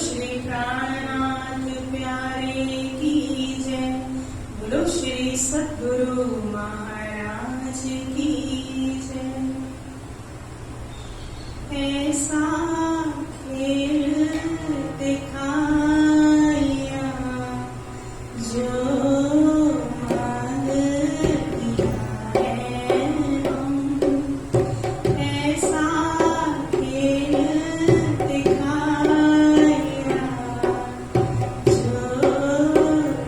श्री प्राणनाथ प्यारे की जय। बोलो श्री सद्गुरु महाराज की जय। ऐसा खेल दिखाया जो मान लिया है हम। ऐसा खेल दिखाया जो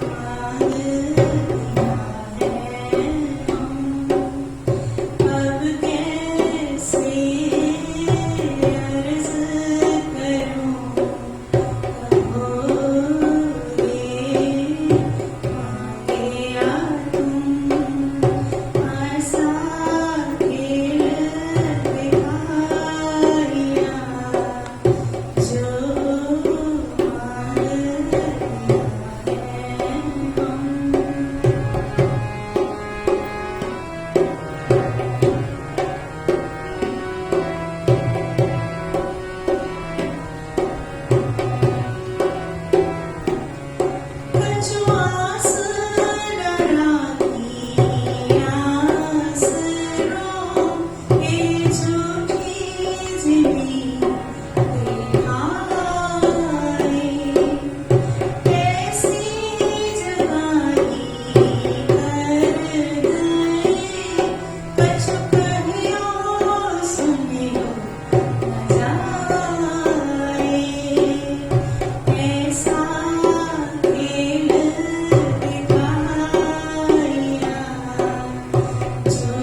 मान लिया है हम। अब कैसे अर्ज करूं, कहोगे मांगे या तुम। ऐसा खेल दिखाया जो मान लिया है हम। कछुआस डराती आस रो, ये झूठी जिंदगी दिखाए। कैसी जवानी कर गए, कछु कहियो सुनियो न जाए। ऐसा खेल दिखाया जो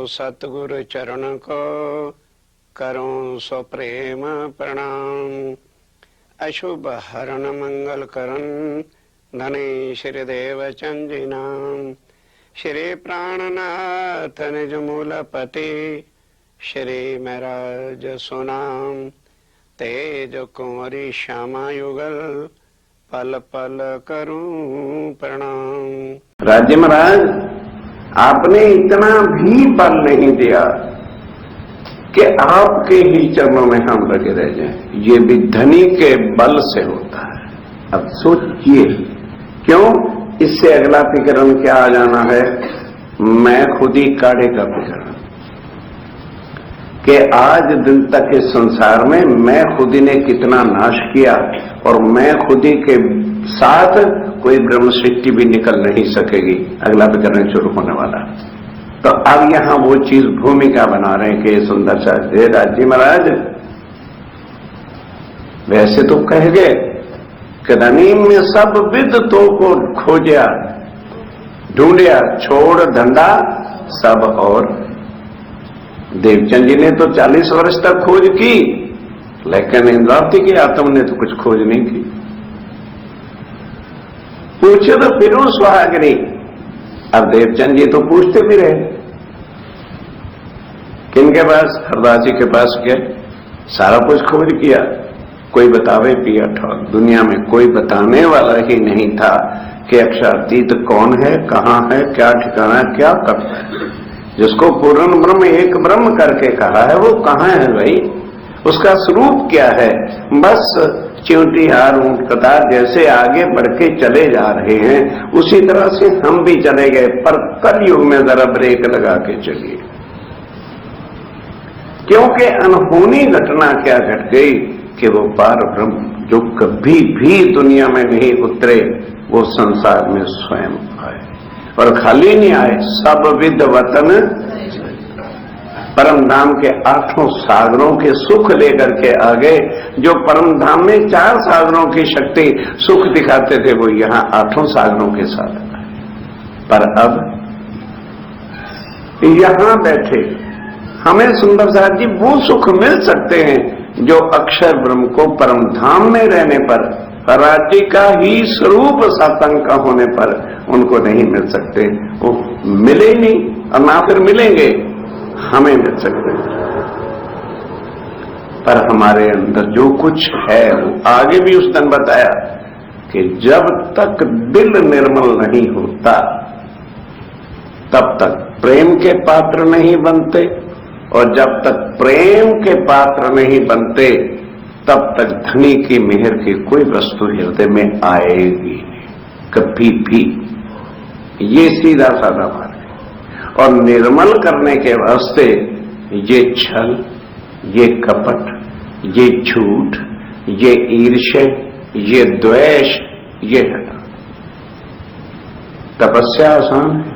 सतगुरु चरण को करूं सो प्रेम प्रणाम। अशुभ हरण मंगल करन धने श्री देव चंदी नाम। श्री प्राणनाथ निज मूलपति श्री महराज सुनाम। तेज कुंवरी श्यामा युगल पल पल करूं प्रणाम। राज्य महाराज, आपने इतना भी पल नहीं दिया कि आपके ही चरणों में हम लगे रह जाएं। ये भी धनी के बल से होता है। अब सोचिए क्यों? इससे अगला विकरण क्या आ जाना है? मैं खुद ही काढ़े का विकरण, कि आज दिन तक इस संसार में मैं खुद ही ने कितना नाश किया और मैं खुद ही के साथ कोई ब्रह्म सृष्टि भी निकल नहीं सकेगी। अगला विकरण शुरू होने वाला। तो अब यहां वो चीज भूमिका बना रहे हैं कि सुंदर सा राज्य महाराज वैसे तो कह गए कि धनी में सब विद्वतों को खोजा ढूंढिया, छोड़ धंधा सब। और देवचंद जी ने तो 40 वर्ष तक खोज की, लेकिन इंद्रावती की आत्मा ने तो कुछ खोज नहीं की। पूछे तो फिर सुहागिनी। अब देवचंद जी तो पूछते भी रहे, किनके पास? हरदास जी के पास गए, सारा कुछ खोज किया, कोई बतावे पिया ठोक। दुनिया में कोई बताने वाला ही नहीं था कि अक्षरातीत कौन है, कहां है, क्या ठिकाना है, क्या करता है। जिसको पूर्ण ब्रह्म एक ब्रह्म करके कहा है वो कहां है भाई? उसका स्वरूप क्या है? बस चिंटी हार ऊंट कतार जैसे आगे बढ़ के चले जा रहे हैं, उसी तरह से हम भी चले गए। पर कलयुग में जरा ब्रेक लगा के चलिए, क्योंकि अनहोनी घटना क्या घट गई कि वो पार ब्रह्म जो कभी भी दुनिया में नहीं उतरे, वो संसार में स्वयं आए। और खाली नहीं आए, सब विद वतन परम धाम के 8 सागरों के सुख लेकर के आ गए। जो परम धाम में 4 सागरों की शक्ति सुख दिखाते थे, वो यहां 8 सागरों के साथ आए। पर अब यहां बैठे हमें सुंदर साहब जी वो सुख मिल सकते हैं जो अक्षर ब्रह्म को परम धाम में रहने पर, राज्य का ही स्वरूप सत्संग का होने पर उनको नहीं मिल सकते। वो मिले नहीं और ना फिर मिलेंगे, हमें मिल सकते हैं। पर हमारे अंदर जो कुछ है, वो आगे भी उस दिन बताया कि जब तक दिल निर्मल नहीं होता तब तक प्रेम के पात्र नहीं बनते, और जब तक प्रेम के पात्र नहीं बनते तब तक धनी की मेहर की कोई वस्तु हृदय में आएगी कभी भी। ये सीधा साधा बात है। और निर्मल करने के वास्ते ये छल, ये कपट, ये झूठ, ये ईर्ष्या, ये द्वेष, ये हटा। तपस्या आसान है,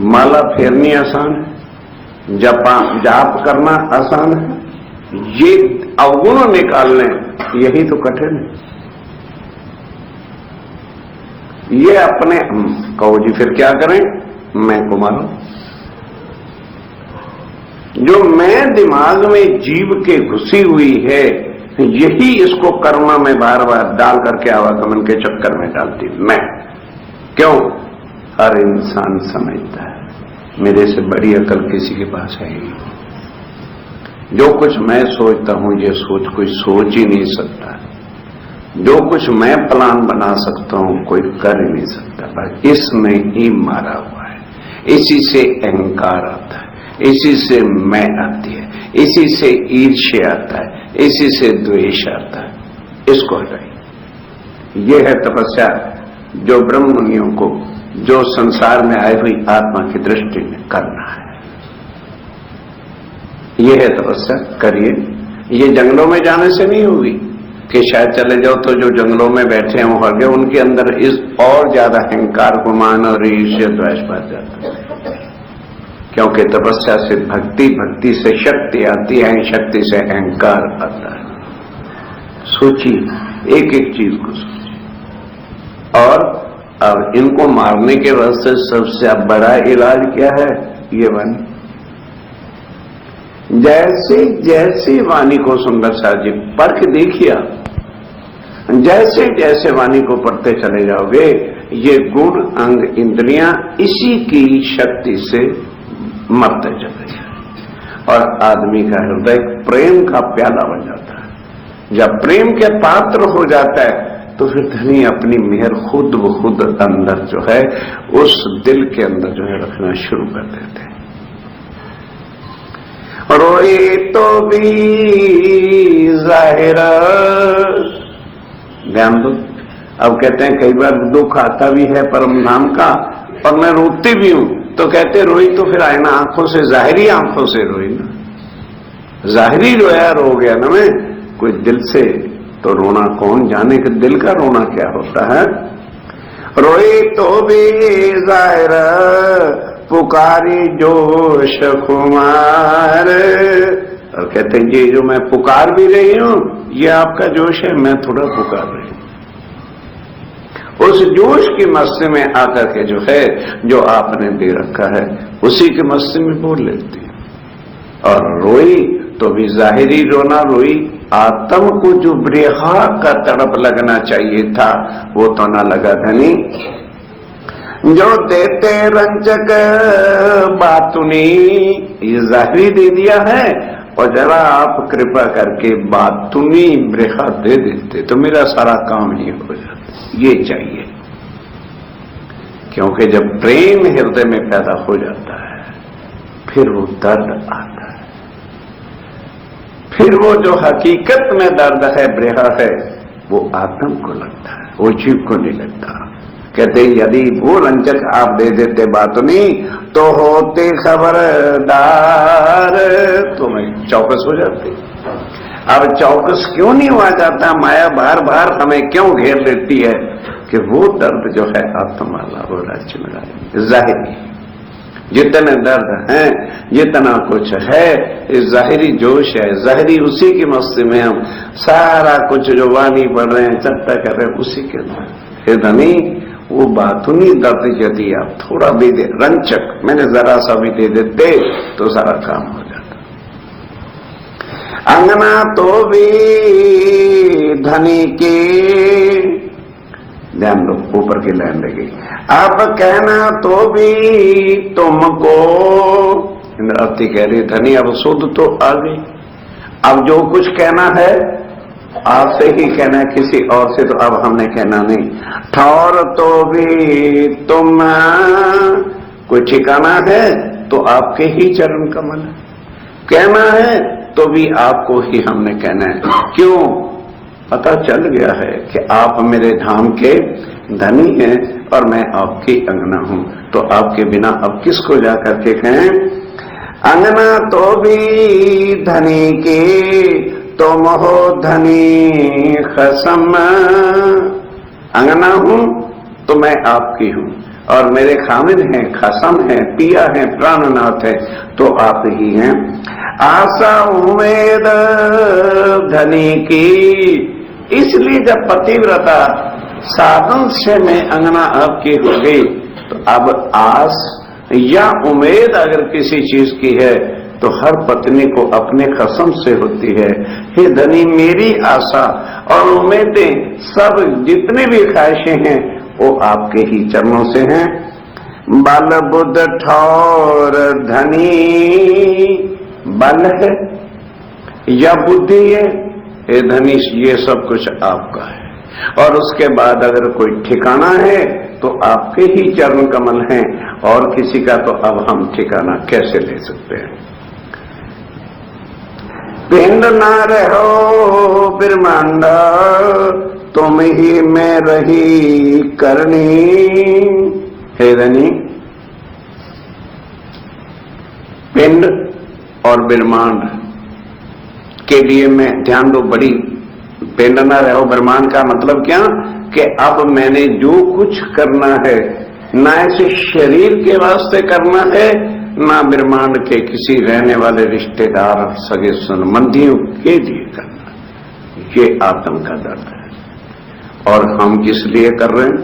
माला फेरनी आसान है, जाप करना आसान है, ये अवगुण निकालने यही तो कठिन है। ये अपने कहो जी फिर क्या करें? मैं को मारो। जो मैं दिमाग में जीव के घुसी हुई है, यही इसको कर्म में बार बार डाल करके आवागमन के चक्कर में डालती। मैं क्यों? हर इंसान समझता है मेरे से बड़ी अकल किसी के पास है ही। जो कुछ मैं सोचता हूं, ये सोच कोई सोच ही नहीं सकता। जो कुछ मैं प्लान बना सकता हूं, कोई कर ही नहीं सकता। पर इसमें ही मारा हुआ है। इसी से अहंकार आता है, इसी से मैं आती है, इसी से ईर्ष्या आता है, इसी से द्वेष आता है। इसको हटाइए। ये है तपस्या जो ब्रह्म मुनियों को, जो संसार में आई हुई आत्मा की दृष्टि में करना है। ये है तपस्या, करिए। ये जंगलों में जाने से नहीं होगी कि शायद चले जाओ तो जो जंगलों में बैठे हैं वो हर गए, उनके अंदर इस और ज्यादा अहंकार, गुमान और ईर्ष्या द्वेष बढ़ जाता है। क्योंकि तपस्या से भक्ति, भक्ति से शक्ति आती है, शक्ति से अहंकार आता है। सोचिए, एक एक चीज को सोचिए। और अब इनको मारने के वास्ते सबसे बड़ा इलाज क्या है? ये बन जैसे जैसे वाणी को सुंदर साहब जी पढ़ के देखिए, जैसे जैसे वाणी को पढ़ते चले जाओगे ये गुण अंग इंद्रियां इसी की शक्ति से मरते चले जाए और आदमी का हृदय प्रेम का प्याला बन जाता है। जब प्रेम के पात्र हो जाता है तो फिर धनी अपनी मेहर खुद ब खुद अंदर जो है उस दिल के अंदर जो है रखना शुरू कर देते हैं। रोए तो भी जाहिर, ध्यान दो। अब कहते हैं कई बार दुख आता भी है परम नाम का और मैं रोती भी हूं, तो कहते रोई तो फिर आए ना आंखों से, जाहिरी आंखों से रोई ना, जाहिरी रोया रो गया ना मैं, कोई दिल से तो रोना कौन जाने कि दिल का रोना क्या होता है। रोई तो भी जाहिर पुकारी जोश कुमार, और कहते हैं ये जो मैं पुकार भी रही हूं ये आपका जोश है, मैं थोड़ा पुकार रही हूं। उस जोश की मस्ती में आकर के जो है जो आपने दे रखा है उसी की मस्ती में बोल लेती है। और रोई तो भी जाहिरी रोना रोई, आत्म को जो ब्रेहा का तड़प लगना चाहिए था वो तो ना लगा धनी। जो देते रंजक बातुनी, ये जाहिरी दे दिया है और जरा आप कृपा करके बातुनी ब्रेहा दे देते तो मेरा सारा काम ही हो जाता। ये चाहिए, क्योंकि जब प्रेम हृदय में पैदा हो जाता है फिर वो दर्द आता है, फिर वो जो हकीकत में दर्द है ब्रेहा है वो आत्म को लगता है, वो जीव को नहीं लगता। कहते यदि वो रंजक आप दे देते बातुनी तो होते खबरदार, तो मैं चौकस हो जाती। अब चौकस क्यों नहीं हुआ जाता, माया बार बार हमें क्यों घेर लेती है कि वो दर्द जो है आत्मा वाला वो राज्य में जाहिरी, जितने दर्द हैं जितना कुछ है इस जाहिरी जोश है, जाहिरी उसी की मस्ती में हम सारा कुछ जो वाणी पढ़ रहे हैं चर्चा कर रहे हैं उसी के अंदर। हे धनी वो बातुनी दर्द यदि आप थोड़ा भी दे, रंचक मैंने जरा सा भी दे देते तो सारा काम हो जाता। अंगना तो भी धनी के, ध्यान दो ऊपर की लाइन लगी, अब कहना तो भी तुमको, इंद्रावती कह रही धनी अब शुद्ध तो आ गई, अब जो कुछ कहना है आपसे ही कहना है, किसी और से तो अब हमने कहना नहीं। ठौर तो भी तुम, कोई ठिकाना है तो आपके ही चरण कमल है, कहना है तो भी आपको ही हमने कहना है। क्यों? पता चल गया है कि आप मेरे धाम के धनी हैं और मैं आपकी अंगना हूं, तो आपके बिना अब किसको जाकर के कहें। अंगना तो भी धनी के तुम हो धनी खसम, अंगना हूं तो मैं आपकी हूं और मेरे खामिद हैं, खसम हैं, पिया हैं, प्राणनाथ है तो आप ही हैं। आशा उम्मीद धनी की, इसलिए जब पतिव्रता साधन से मैं अंगना आपकी हो गई तो अब आस या उम्मीद अगर किसी चीज की है तो हर पत्नी को अपने कसम से होती है। हे धनी मेरी आशा और उम्मीदें सब जितने भी ख्वाहिशें हैं वो आपके ही चरणों से हैं। बल बुद्ध ठौर धनी, बल है या बुद्धि है, हे धनी ये सब कुछ आपका है। और उसके बाद अगर कोई ठिकाना है तो आपके ही चरण कमल हैं और किसी का तो अब हम ठिकाना कैसे ले सकते हैं। पिंड ना रहो ब्रह्मांड तुम ही में रही करनी, हे धनी पिंड और ब्रह्मांड के लिए मैं ध्यान दो, बड़ी पिंड ना रहो ब्रह्मांड का मतलब क्या कि अब मैंने जो कुछ करना है ना इसे शरीर के वास्ते करना है ना ब्रह्मांड के किसी रहने वाले रिश्तेदार सगे संबंधियों के लिए करना, ये आत्म का दर्द है। और हम किस लिए कर रहे हैं,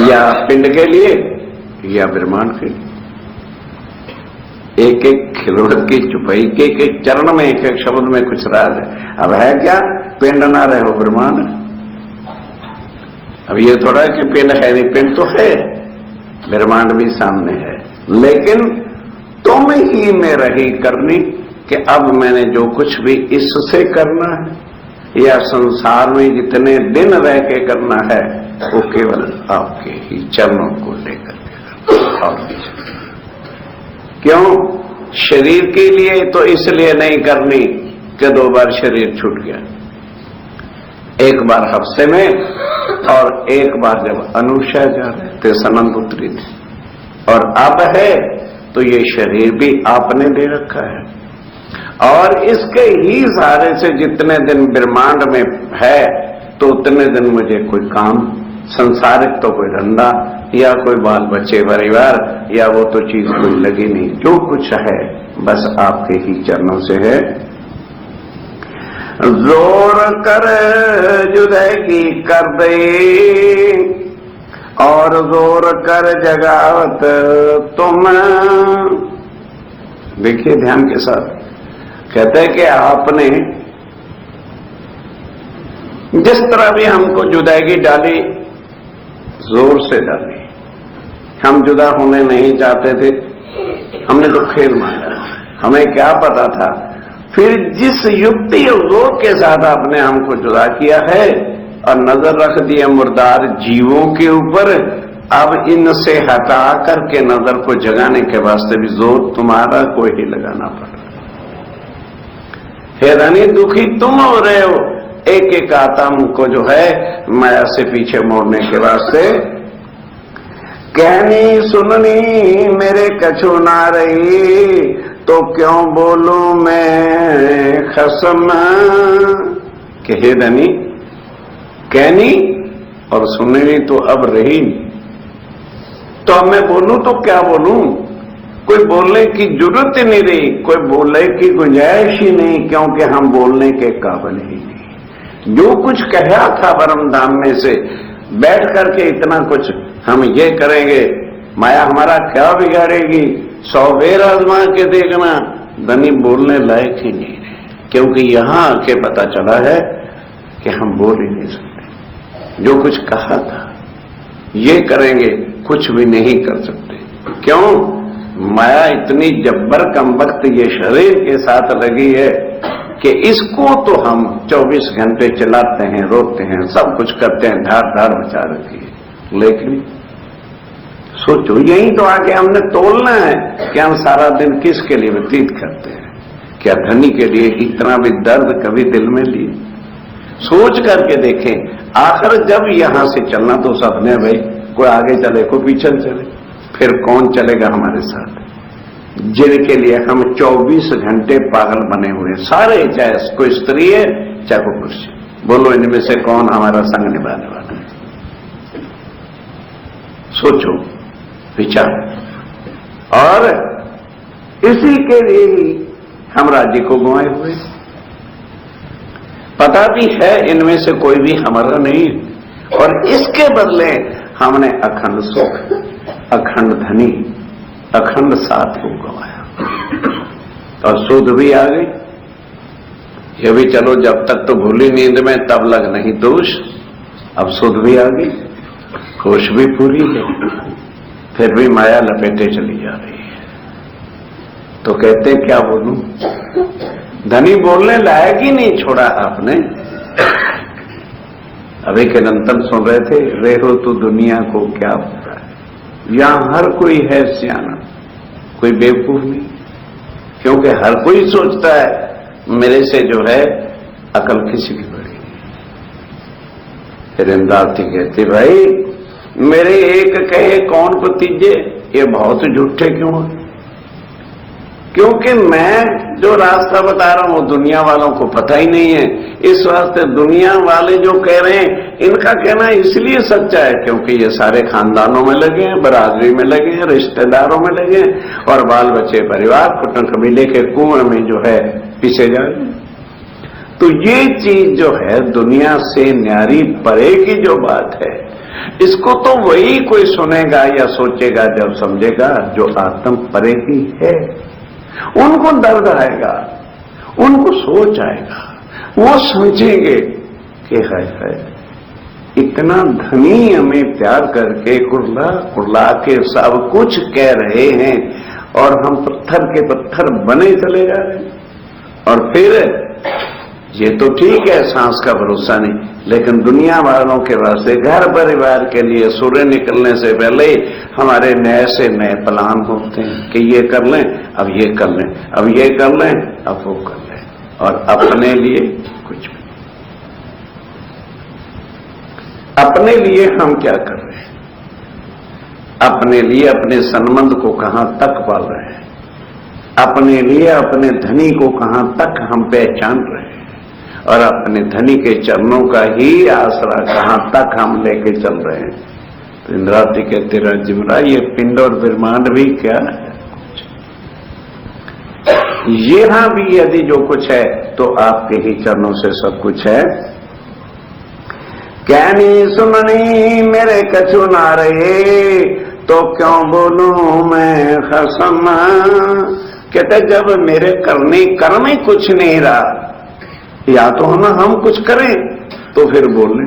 या पिंड के लिए या ब्रह्मांड के लिए। एक एक खिलवट की चुपाई के एक चरण में एक एक शब्द में कुछ राज है। अब है क्या, पिंड ना रहे हो ब्रह्मांड। अब ये थोड़ा कि पिंड है नहीं, पिंड तो है, ब्रह्मांड भी सामने है, लेकिन तुम ही में रही करनी कि अब मैंने जो कुछ भी इससे करना है या संसार में जितने दिन रह के करना है वो केवल आपके ही चरणों को लेकर के और क्यों, शरीर के लिए तो इसलिए नहीं करनी कि 2 बार शरीर छूट गया, एक बार हफ्ते में और एक बार जब अनुषा जा रहे थे सनंद उतरी थी, और अब है तो ये शरीर भी आपने दे रखा है, और इसके ही सहारे से जितने दिन ब्रह्मांड में है तो उतने दिन मुझे कोई काम संसारिक तो कोई धंधा या कोई बाल बच्चे परिवार या वो तो चीज कोई लगी नहीं, जो कुछ है बस आपके ही चरणों से है। जोर कर जुदैगी कर दे और जोर कर जगावत तुम। देखिए ध्यान के साथ कहते हैं कि आपने जिस तरह भी हमको जुदाई डाली, जोर से डाली, हम जुदा होने नहीं चाहते थे, हमने तो खेल मांगा, हमें क्या पता था, फिर जिस युक्ति और जोर के साथ आपने हमको जुदा किया है और नजर रख दिया मुर्दार जीवों के ऊपर, अब इनसे हटा करके नजर को जगाने के वास्ते भी जोर तुम्हारा को ही लगाना पड़ा। हैरानी दुखी तुम हो रहे हो एक एक आत्म को जो है माया से पीछे मोड़ने के वास्ते। कहनी सुननी मेरे कछु ना रही तो क्यों बोलूं मैं खसम। कहे धनी कहनी और सुननी तो अब रही, तो अब मैं बोलूं तो क्या बोलूं, कोई बोलने की जरूरत ही नहीं रही, कोई बोलने की गुंजाइश ही नहीं, क्योंकि हम बोलने के काबिल ही नहीं। जो कुछ कहा था परम धाम में से बैठ करके इतना कुछ हम ये करेंगे, माया हमारा क्या बिगाड़ेगी, 100 बेर आजमा के देखना, धनी बोलने लायक ही नहीं रहे, क्योंकि यहां आके पता चला है कि हम बोल ही नहीं सकते। जो कुछ कहा था ये करेंगे, कुछ भी नहीं कर सकते। क्यों, माया इतनी जब्बर कम वक्त ये शरीर के साथ लगी है कि इसको तो हम 24 घंटे चलाते हैं, रोकते हैं, सब कुछ करते हैं, धार धार मचा रखी है। लेकिन सोचो यही तो आके हमने तोलना है कि हम सारा दिन किसके लिए व्यतीत करते हैं। क्या धनी के लिए इतना भी दर्द कभी दिल में लिए? सोच करके देखें, आखिर जब यहां से चलना तो सबने, भाई कोई आगे चले कोई पीछे चले, फिर कौन चलेगा हमारे साथ, जिनके लिए हम 24 घंटे पागल बने हुए सारे, चाहे कोई स्त्री है चाहे कोई पुरुष। बोलो इनमें से कौन हमारा संग निभाने वाला है? सोचो, विचार। और इसी के लिए ही हम राज्य को गुमाए हुए। पता भी है इनमें से कोई भी हमारा नहीं, और इसके बदले हमने अखंड सुख, अखंड धनी, अखंड साथ को गवाया। और सुध भी आ गई, ये भी चलो जब तक तो भूली नींद में तब लग नहीं दोष, अब सुध भी आ गई, होश भी पूरी है, फिर भी माया लपेटे चली जा रही है। तो कहते क्या बोलूं, धनी बोलने लायक ही नहीं छोड़ा आपने। अभी के नंतन सुन रहे थे, रे हो तो दुनिया को क्या पता है। यहां हर कोई है सियाना, कोई बेवकूफ नहीं, क्योंकि हर कोई सोचता है मेरे से जो है अकल किसी की बड़ी नहीं। फिर इमदाद थी कहती, भाई मेरे एक कहे कौन को तीजे, ये बहुत झूठे क्यों है? क्योंकि मैं जो रास्ता बता रहा हूं वो दुनिया वालों को पता ही नहीं है। इस वास्ते दुनिया वाले जो कह रहे हैं इनका कहना इसलिए सच्चा है क्योंकि ये सारे खानदानों में लगे हैं, बरादरी में लगे हैं, रिश्तेदारों में लगे हैं, और बाल बच्चे परिवार कुटुंब कबीले के कुएं में जो है पीछे जा रहे हैं। तो ये चीज जो है दुनिया से न्यारी परे की जो बात है, इसको तो वही कोई सुनेगा या सोचेगा जब समझेगा जो आत्म परे की है। उनको दर्द आएगा, उनको सोच आएगा, वो समझेंगे कि है इतना धनी हमें प्यार करके कुर्ला कुर्ला के सब कुछ कह रहे हैं और हम पत्थर के पत्थर बने चले जा रहे हैं। और फिर ये तो ठीक है, सांस का भरोसा नहीं, लेकिन दुनिया वालों के वास्ते घर परिवार के लिए सूर्य निकलने से पहले हमारे नए से नए प्लान होते हैं कि ये कर लें, अब ये कर लें, अब ये कर लें, अब वो कर लें, और अपने लिए कुछ भी। अपने लिए हम क्या कर रहे हैं? अपने लिए अपने संबंध को कहां तक पाल रहे हैं? अपने लिए अपने धनी को कहां तक हम पहचान रहे हैं? और अपने धनी के चरणों का ही आसरा कहां तक हम लेके चल रहे हैं? तो इंद्रावती कहते राजिमरा, ये पिंड और ब्रह्मांड भी क्या है? यहां भी यदि जो कुछ है तो आपके ही चरणों से सब कुछ है। कहनी सुननी मेरे कछु ना रहे, तो क्यों बोलूं मैं खसम। कहते जब मेरे करने कर्म ही कुछ नहीं रहा, या तो हम कुछ करें तो फिर बोलें,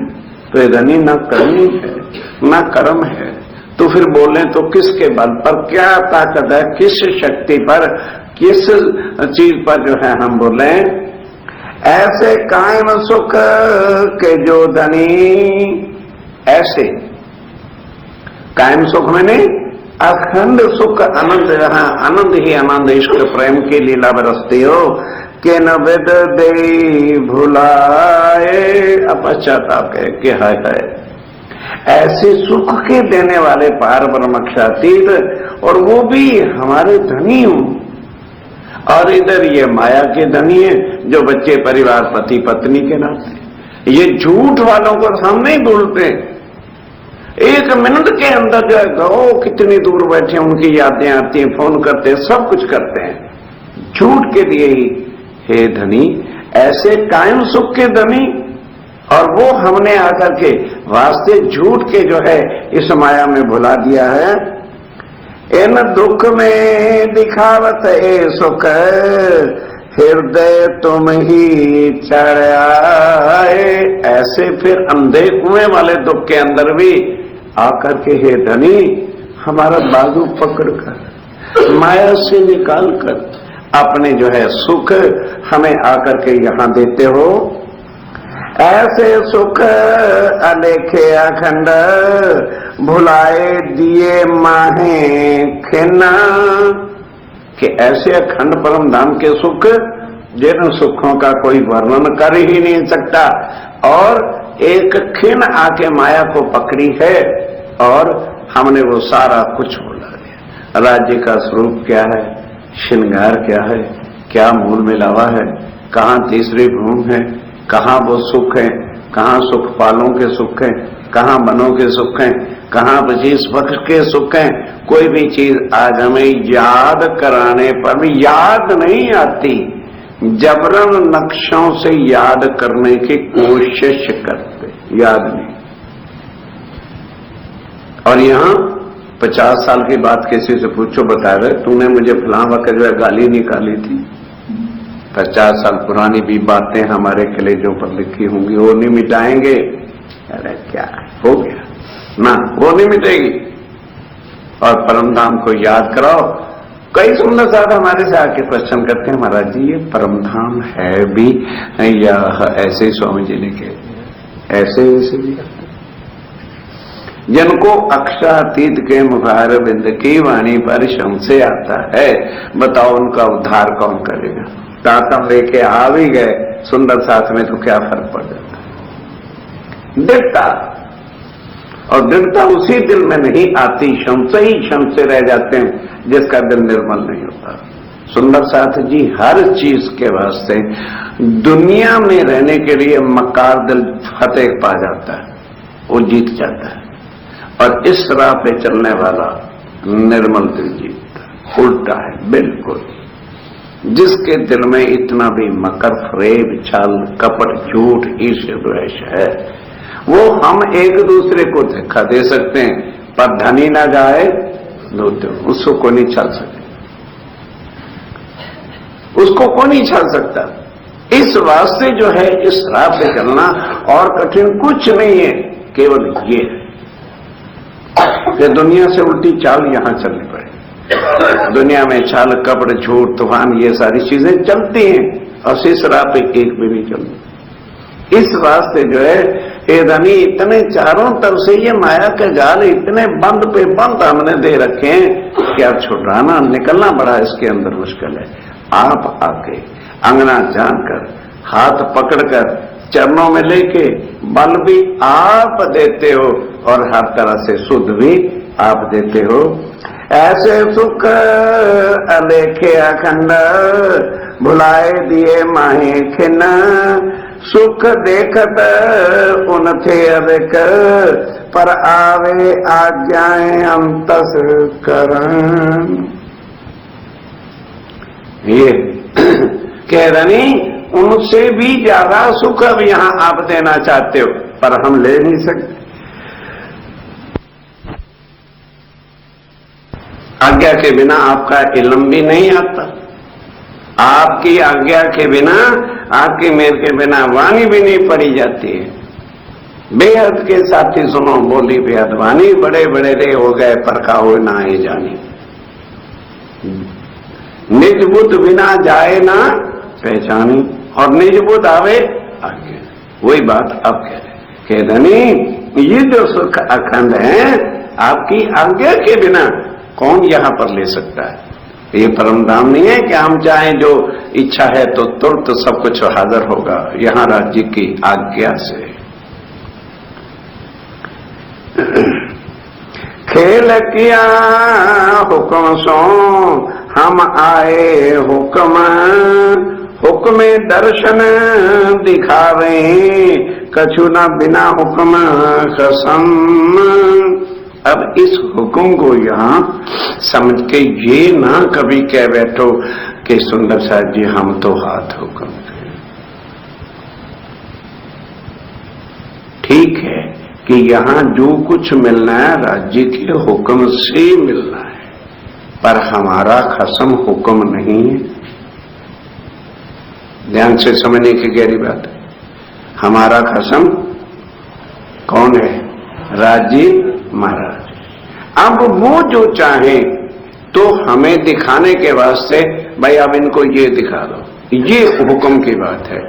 तो ये धनी ना करनी है ना कर्म है, तो फिर बोलें तो किसके बल पर, क्या ताकत है, किस शक्ति पर, किस चीज पर जो है हम बोलें? ऐसे कायम सुख के जो धनी, ऐसे कायम सुख मैंने अखंड सुख आनंद, जहां आनंद ही आनंद इश्क प्रेम की लीला बरसती हो, के न वेद दे भुलाए। अब पश्चाताप है कि हाय हाय, ऐसे सुख के देने वाले पार ब्रह्मक्षातीत, और वो भी हमारे धनी हो। और इधर ये माया के धनी है जो बच्चे परिवार पति पत्नी के नाते। ये झूठ वालों को हम नहीं भूलते, एक मिनट के अंदर जो है वो कितनी दूर बैठे उनकी यादें आती हैं, फोन करते हैं, सब कुछ करते हैं झूठ के लिए ही। हे धनी, ऐसे कायम सुख के धनी, और वो हमने आकर के वास्ते झूठ के जो है इस माया में भुला दिया है। इन दुख में दिखावत ए सुख, हृदय तुम ही चढ़ आए। ऐसे फिर अंधे कुएं वाले दुख के अंदर भी आकर के हे धनी हमारा बाजू पकड़कर माया से निकाल कर अपने जो है सुख हमें आकर के यहां देते हो। ऐसे सुख अलेखे अखंड, भुलाए दिए माहे खिन्ना। कि ऐसे अखंड परम धाम के सुख जिन सुखों का कोई वर्णन कर ही नहीं सकता, और एक खिन आके माया को पकड़ी है और हमने वो सारा कुछ भुला दिया। राज्य का स्वरूप क्या है, श्रृंगार क्या है, क्या मूल मिलावा है, कहाँ तीसरी भूमि है, कहाँ वो सुख है, कहाँ सुख पालों के सुख है, कहाँ मनों के सुख हैं, कहाँ 25 पक्ष के सुख हैं। कोई भी चीज आज हमें याद कराने पर भी याद नहीं आती, जबरन नक्शों से याद करने की कोशिश करते, याद नहीं। और यहाँ 50 साल की बात किसी से पूछो, बता रहे तूने मुझे फलां वक्त जो है गाली निकाली थी, 50 साल पुरानी भी बातें हमारे कलेजों पर लिखी होंगी, वो नहीं मिटाएंगे। अरे क्या हो गया ना, वो नहीं मिटेगी। और परमधाम को याद कराओ। कई सुंदर साहब हमारे से आके क्वेश्चन करते हैं, महाराज जी ये परमधाम है भी या ऐसे ही स्वामी जी ने कह ऐसे वैसे भी? जिनको अक्षरातीत के मुखार बिंद की वाणी पर शमसे आता है, बताओ उनका उद्धार कौन करेगा? तातम लेके आ भी गए सुंदर साथ में तो क्या फर्क पड़ जाता? दृढ़ता, और दृढ़ता उसी दिल में नहीं आती, क्षम से ही क्षम से रह जाते हैं जिसका दिल निर्मल नहीं होता। सुंदर साथ जी हर चीज के वास्ते दुनिया में रहने के लिए मक्कार दिल फतेह पा जाता है, वो जीत जाता है। और इस राह पे चलने वाला निर्मल दिल जीतता, उल्टा है बिल्कुल। जिसके दिल में इतना भी मकर, फरेब, छल, कपट, झूठ, ईर्ष्या, द्वेष है, वो हम एक दूसरे को धोखा दे सकते हैं, पर धनी ना जाए उसको नहीं चल सके। उसको कौन नहीं छा सकता। इस वास्ते जो है इस राह पे चलना और कठिन कुछ नहीं है, केवल ये कि दुनिया से उल्टी चाल यहां चलनी पड़े। दुनिया में छल कपट झूठ तूफान ये सारी चीजें चलती हैं और इस राह पे एक भी नहीं चलती। इस वास्ते जो है हे धनी इतने चारों तरफ से ये माया के जाल इतने बंद पे बंद हमने दे रखे हैं कि अब छुड़ाना निकलना बड़ा इसके अंदर मुश्किल है। आप आके अंगना जानकर हाथ पकड़कर चरणों में लेके बल भी आप देते हो और हर तरह से शुद्ध भी आप देते हो। ऐसे सुख अलेखे अखंड भुलाए दिए माहे खिन, सुख देखत उन थे अधिक पर आवे आज्ञाएं अंतस करन। ये कह रही उनसे भी ज्यादा सुख अब यहां आप देना चाहते हो पर हम ले नहीं सकते। आज्ञा के बिना आपका इल्म भी नहीं आता, आपकी आज्ञा के बिना आपकी मेर के बिना वाणी भी नहीं पड़ी जाती है। बेहद के साथी सुनो बोली बेहद वाणी, बड़े बड़े रे हो गए पर काहो ना ही जानी। निज बुद्ध बिना जाए ना पहचानी और निज बुद्ध आवे आगे। वही बात अब कह रहे कि धनी ये जो सुख अखंड है आपकी आज्ञा के बिना कौन यहां पर ले सकता है। ये परम धाम नहीं है कि हम चाहें जो इच्छा है तो तुरंत सब कुछ हाजिर होगा। यहां राज्य की आज्ञा से खेल किया हुक्म सो हम आए हुक्म, हुक्म दर्शन दिखावे कछु न बिना हुक्म कसम। अब इस हुक्म को यहां समझ के ये ना कभी कह बैठो कि सुंदर साहब जी हम तो हाथ हुक्म करें। ठीक है कि यहां जो कुछ मिलना है राज्य के हुक्म से मिलना है पर हमारा खसम हुक्म नहीं है। ध्यान से समझने की गहरी बात है। हमारा खसम कौन है? राजीव महाराज। अब वो जो चाहे तो हमें दिखाने के वास्ते भाई अब इनको ये दिखा दो, ये हुक्म की बात है।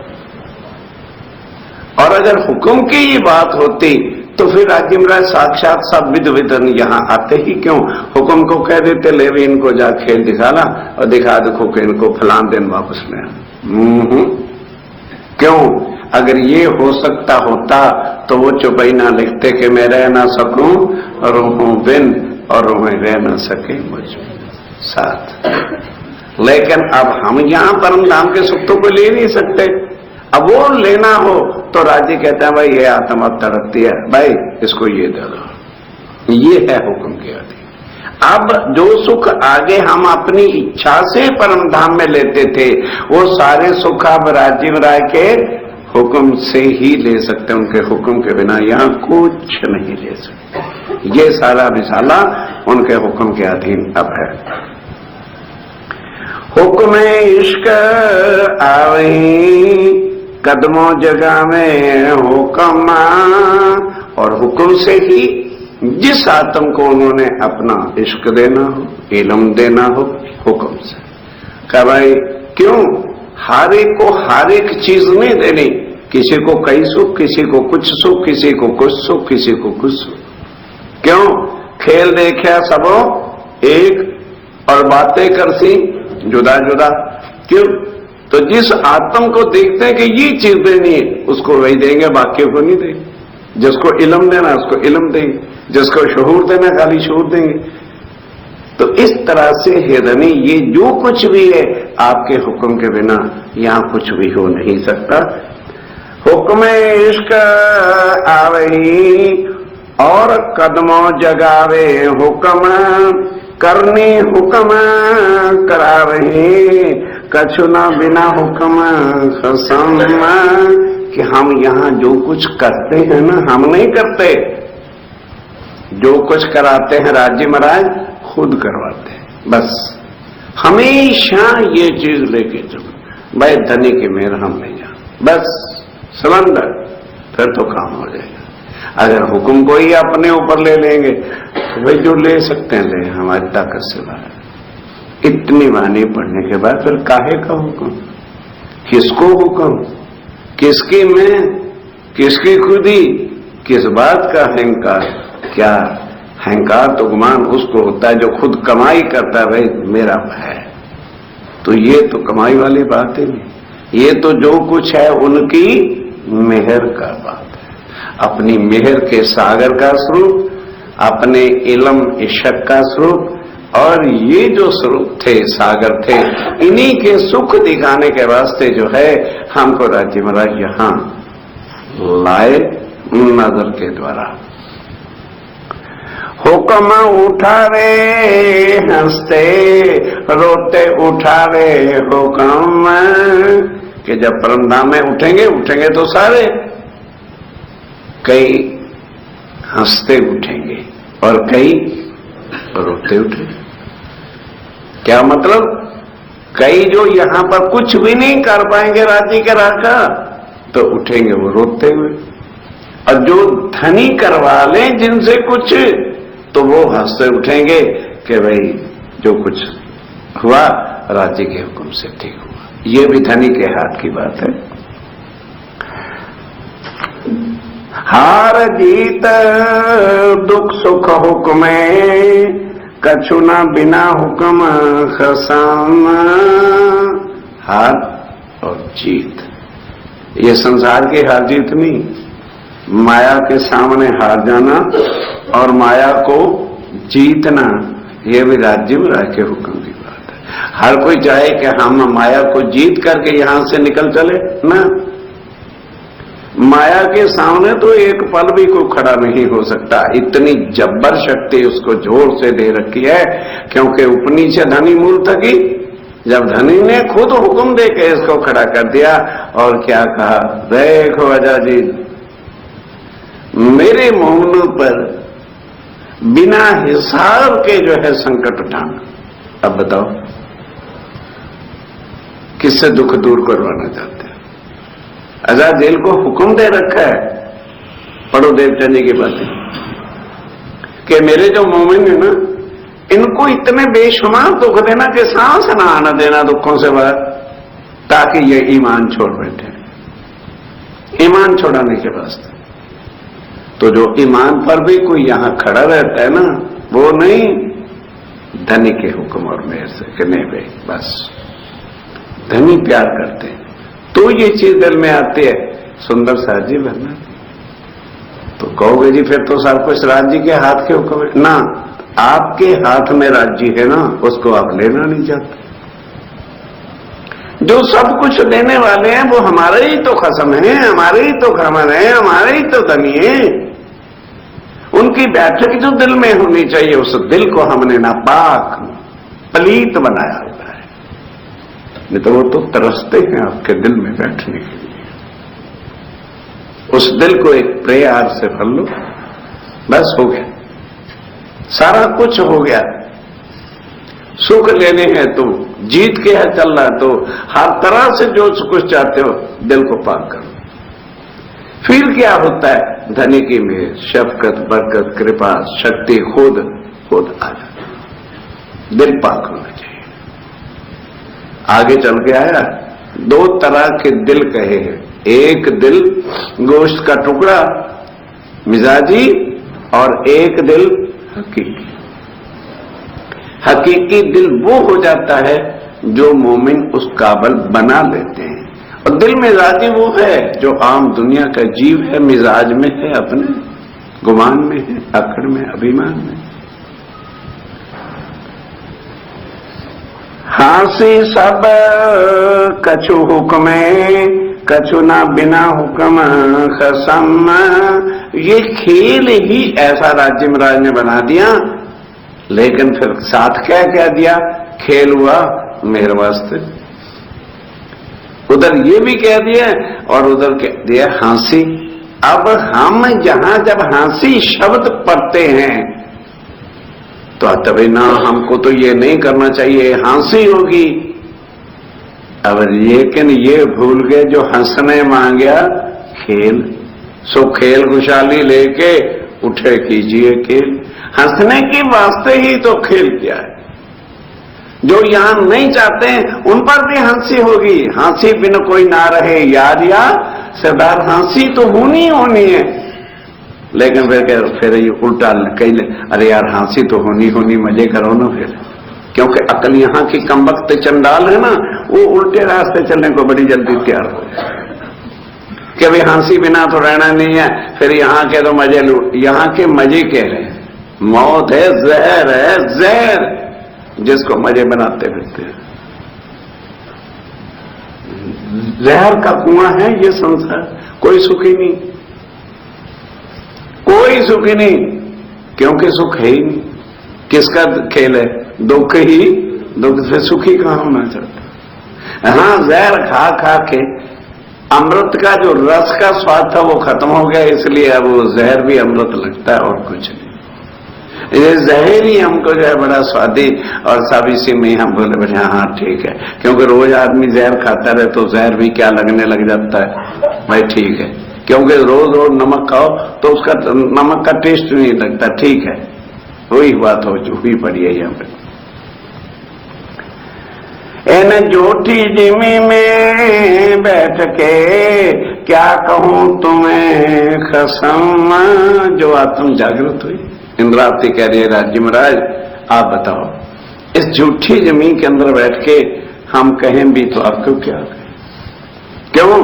और अगर हुक्म की ये बात होती तो फिर राजीव महाराज साक्षात सब विध विधन यहां आते ही क्यों? हुक्म को कह देते ले भी इनको जा खेल दिखाना और दिखा देखो कि इनको फलान दिन वापस ले आना। क्यों? अगर ये हो सकता होता तो वो चौपाई ना लिखते कि मैं रह ना सकूं और हूं बिन और मैं रह ना सके मुझ साथ। लेकिन अब हम यहां परम धाम के सुखों को ले नहीं सकते। अब वो लेना हो तो राज्य कहता है भाई ये आत्मा तड़पती है, भाई इसको ये दे दो। ये है हुक्म की आदि। अब जो सुख आगे हम अपनी इच्छा से परम धाम में लेते थे वो सारे सुख अब राजीव राय के हुक्म से ही ले सकते। उनके हुक्म के बिना यहां कुछ नहीं ले सकते। ये सारा विशाला उनके हुक्म के अधीन अब है। हुक्म इश्क आवे कदमों जगह में हुक्म, और हुक्म से ही जिस आत्म को उन्होंने अपना इश्क देना हो, इल्म देना हो, हुक्म से। कहा भाई क्यों? हर एक को हर एक चीज नहीं देनी। किसी को कई सुख, किसी को कुछ सुख, किसी को कुछ सुख, किसी को कुछ सुख। क्यों? खेल देखा सबो एक और बातें करसी जुदा जुदा। क्यों? तो जिस आत्म को देखते हैं कि ये चीज देनी है उसको वही देंगे, बाकियों को नहीं देंगे। जिसको इल्म देना उसको इल्म देंगे, जिसको शऊर देना खाली शऊर देंगे। तो इस तरह से हे धनी ये जो कुछ भी है आपके हुक्म के बिना यहां कुछ भी हो नहीं सकता। हुक्म इश्क आवे और कदमों जगावे हुक्म, करनी हुक्म करावे कछु ना बिना हुक्म कसम। कि हम यहां जो कुछ करते हैं ना हम नहीं करते, जो कुछ कराते हैं राज्य महाराज खुद करवाते हैं। बस हमेशा ये चीज लेके चलो, भाई धनी की मेहर हम नहीं जान, बस समंदर, फिर तो काम हो जाएगा। अगर हुक्म को ही अपने ऊपर ले लेंगे तो भाई जो ले सकते हैं ले, हमारी ताकत से बाहर। इतनी वाणी पढ़ने के बाद फिर काहे का हुक्म, किसको हुक्म, किसकी मैं, किसकी खुदी, किस बात का अहंकार। क्या अहंकार तो गुमान उसको होता है जो खुद कमाई करता है, भाई मेरा है। तो ये तो कमाई वाली बात ही नहीं, ये तो जो कुछ है उनकी मेहर का बात है। अपनी मेहर के सागर का स्वरूप, अपने इलम इशक का स्वरूप, और ये जो स्वरूप थे, सागर थे, इन्हीं के सुख दिखाने के वास्ते जो है हमको राज्य महाराज यहां लाए नजर के द्वारा। हुक्म उठा रे हंसते रोते उठा रे हुक्म, कि जब परमधाम में उठेंगे तो सारे, कई हंसते उठेंगे और कई रोते उठेंगे। क्या मतलब, कई जो यहां पर कुछ भी नहीं कर पाएंगे राज्य के राह का, तो उठेंगे वो रोते हुए, और जो धनी करवा लें जिनसे कुछ, तो वो हंसते उठेंगे कि भाई जो कुछ हुआ राज्य के हुक्म से ठीक हुआ। ये भी धनी के हाथ की बात है। हार जीत दुख सुख हुक्म, कछु ना बिना हुक्म खसाम। हार और जीत, ये संसार की हार जीत नहीं, माया के सामने हार जाना और माया को जीतना, ये भी राज्य में रह के हुक्म की बात है। हर कोई चाहे कि हम माया को जीत करके यहां से निकल चले ना, माया के सामने तो एक पल भी कोई खड़ा नहीं हो सकता। इतनी जब्बर शक्ति उसको जोर से दे रखी है, क्योंकि उपनी से धनी मूल थकी। जब धनी ने खुद हुक्म दे के इसको खड़ा कर दिया, और क्या कहा, देखो अजा जी मेरे मोहनों पर बिना हिसाब के जो है संकट उठाना। अब बताओ किससे दुख दूर करवाना चाहते हैं? अजा जेल को हुक्म दे रखा है, पढ़ो देवचंद जी की बातें, कि मेरे जो मोमिन है ना, इनको इतने बेशुमार दुख देना कि सांस ना आना देना दुखों से बाहर, ताकि ये ईमान छोड़ बैठे। ईमान छोड़ाने के वास्ते तो जो ईमान पर भी कोई यहां खड़ा रहता है ना, वो नहीं, धनी के हुक्म और मेहर से कि नहीं भाई बस, धनी प्यार करते हैं तो ये चीज दिल में आती है, सुंदर साहब जी बनना। तो कहोगे जी फिर तो सब कुछ राज्य के हाथ के हुक्म है ना, आपके हाथ में राज्य है ना, उसको आप लेना नहीं चाहते। जो सब कुछ देने वाले हैं वो हमारे ही तो खसम है, हमारे ही तो खमन है, हमारे ही तो धनी है। उनकी बैठक जो दिल में होनी चाहिए, उस दिल को हमने नापाक पलीत बनाया हुआ है। नहीं तो वो तो तरसते हैं आपके दिल में बैठने के लिए। उस दिल को एक प्यार से भर लो, बस हो गया, सारा कुछ हो गया। सुख लेने हैं तो, जीत के है चलना है तो, हर तरह से जो कुछ चाहते हो दिल को पाक करो। फिर क्या होता है, धनी की में शफकत बरकत कृपा शक्ति खुद आ जाती, दिल पाक होना चाहिए। आगे चल के आया, दो तरह के दिल कहे हैं, एक दिल गोश्त का टुकड़ा मिजाजी, और एक दिल हकीकी। हकीकी दिल वो हो जाता है जो मोमिन उस काबिल बना लेते हैं, और दिल मिजाजी वो है जो आम दुनिया का जीव है, मिजाज में है, अपने गुमान में है, अकड़ में, अभिमान में। हासी सब कछु हुक्म, कछु ना बिना हुक्म खसम। ये खेल ही ऐसा राज्य महाराज ने बना दिया, लेकिन फिर साथ क्या क्या दिया, खेल हुआ मेरे वास्ते। उधर ये भी कह दिया और उधर कह दिया हंसी। अब हम जहां जब हंसी शब्द पढ़ते हैं तो तभी ना, हमको तो ये नहीं करना चाहिए, हंसी होगी। अब लेकिन ये भूल गए जो हंसने मांगया खेल, सो खेल खुशहाली लेके उठे कीजिए खेल। हंसने के वास्ते ही तो खेल किया है। जो यहां नहीं चाहते हैं उन पर भी हंसी होगी। हंसी बिन कोई ना रहे यार, या सरदार, हंसी तो होनी होनी है। लेकिन फिर ये उल्टा कई, अरे यार हंसी तो होनी होनी, मजे करो ना फिर। क्योंकि अकल यहाँ की कमबख्त चंडाल है ना, वो उल्टे रास्ते चलने को बड़ी जल्दी तैयार हो जाए कि भाई हंसी बिना तो रहना नहीं है, फिर यहाँ के तो मजे लूट। यहाँ के मजे कह रहे हैं, मौत है, जहर है, जहर जिसको मजे बनाते फिरते हैं। जहर का कुआं है ये संसार, कोई सुखी नहीं, कोई सुखी नहीं, क्योंकि सुख है ही नहीं। किसका खेल है? दुख ही, दुख से सुखी कहां होना चाहता। हाँ, जहर खा खा के अमृत का जो रस का स्वाद था वो खत्म हो गया, इसलिए अब वो जहर भी अमृत लगता है और कुछ नहीं। ये जहर ही हमको जो है बड़ा स्वादी, और सब इसी में हम बोले बैठे हाँ ठीक है, क्योंकि रोज आदमी जहर खाता रहे तो जहर भी क्या लगने लग जाता है भाई, ठीक है। क्योंकि रोज रोज नमक खाओ तो उसका नमक का टेस्ट नहीं लगता, ठीक है, वही बात हुई पड़ी है यहाँ पे। इन झूठी जिमी में बैठ के क्या कहूं तुम्हें कसम, जो आत्म जागृत हुई। इंद्रावती कह रही है राज्य महाराज आप बताओ, इस झूठी जमीन के अंदर बैठ के हम कहें भी तो आपको क्या कहें? क्यों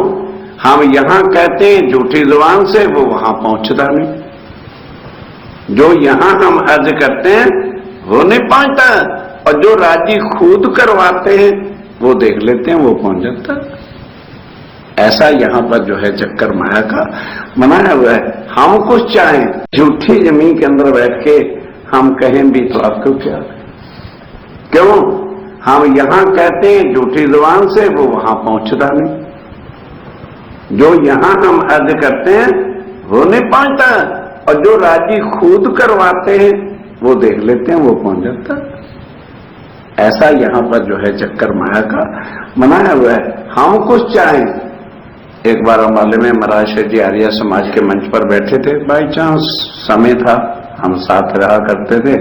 हम यहां कहते हैं झूठी जुबान से, वो वहां पहुंचता नहीं। जो यहां हम अर्ज करते हैं वो नहीं पहुंचता, और जो राजी खुद करवाते हैं वो देख लेते हैं, वो पहुंच जाता है। ऐसा यहां पर जो है चक्कर माया का बनाया हुआ है। हम कुछ चाहें, झूठी जमीन के अंदर बैठ के हम कहें भी तो आपको क्या कहें? क्यों हम यहां कहते हैं झूठी जुबान से, वो वहां पहुंचता नहीं। जो यहां हम अर्ज करते हैं वो नहीं पहुंचता, और जो राजी खुद करवाते हैं वो देख लेते हैं, वो पहुंच जाता है। ऐसा यहां पर जो है चक्कर माया का बनाया हुआ है। हम कुछ चाहें, एक बार अम्बाले में महाराज शेठ जी आर्य समाज के मंच पर बैठे थे, बाई चांस समय था, हम साथ रहा करते थे,